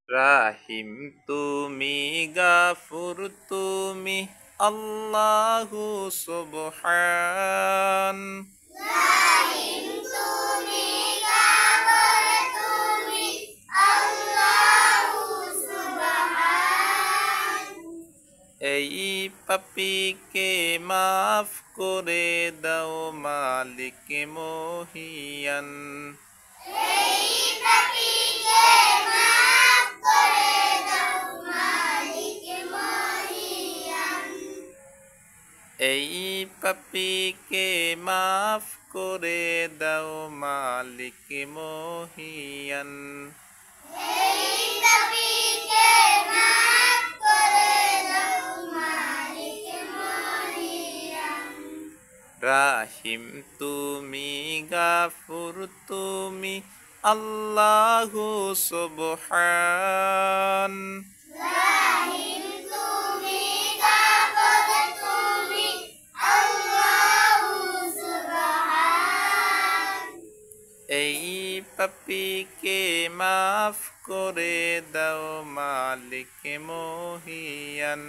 রাহিম তুমি, গাফুর তুমি, আল্লাহু সুবহান। রাহিম তুমি, গাফর তুমি, আল্লাহু সুবহান। এই পাপীকে মাফ করে দাও মালিক মহিয়ান। এই পাপীকে মাফ করে দাও মালিক মহিয়ান। এই পাপীকে মাফ করে দাও মালিক মহিয়ান। এই পাপীকে মাফ করে দাও মালিক মহিয়ান। রাহিম তুমি, গাফুর তুমি, আল্লাহু সুবহান। রাহিম তুমি, গাফর তুমি, আল্লাহু সুবহান। এই পাপীকে মাফ করে দাও মালিক মহিয়ান।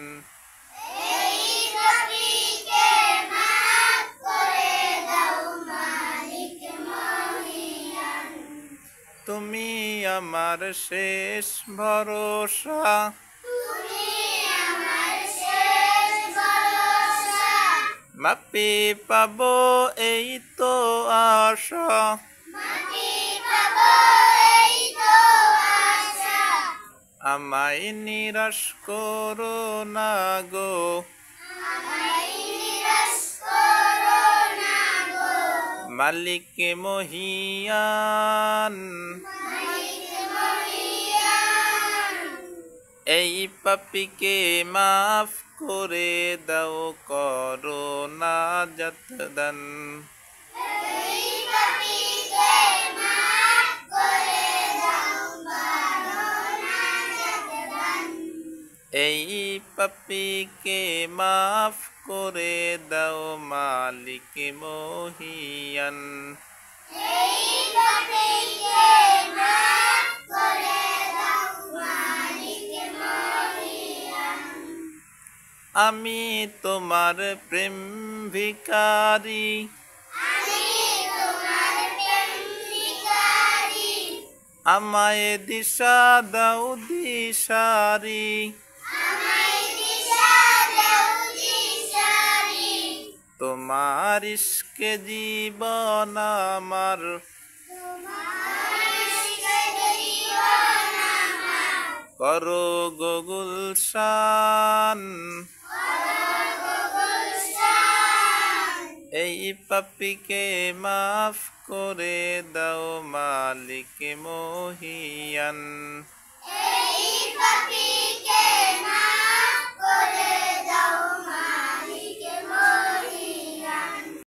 এই পাপীকে মাফ করে দাও মালিক মহিয়ান। তুমি আমার শেষ ভরসা, তুমি আমার শেষ ভরসা। মাপি পাবো এই তো আশা। মাটি পাবো এই তো আশা। আমায় নিরাশ করো না গো, আমায় নিরাশ করো না গো। মালিক মহিয়ান। মালিক মহিয়ান। এই পাপীকে মাফ করে দাও, করো না যতদান। এই পাপীকে মাফ করে দাও, করো না যতদান। এই পাপীকে মাফ করে দাও মালিক মহিয়ান। এই পাপীকে মাফ করে দাও মালিক মহিয়ান। আমি তোমার প্রেম ভিখারি, আমি তোমার প্রেম ভিখারি। আমায় দিশা দাও দিশারি। আমায় দিশা দাও দিশারি। তোমার ইশকে জীবন আমার, তোমার ইশকে জীবন আমার। করো গো গুলশান। করো গুলশান। এই পাপীকে মাফ করে দাও মালিক মহিয়ান। এই পাপীকে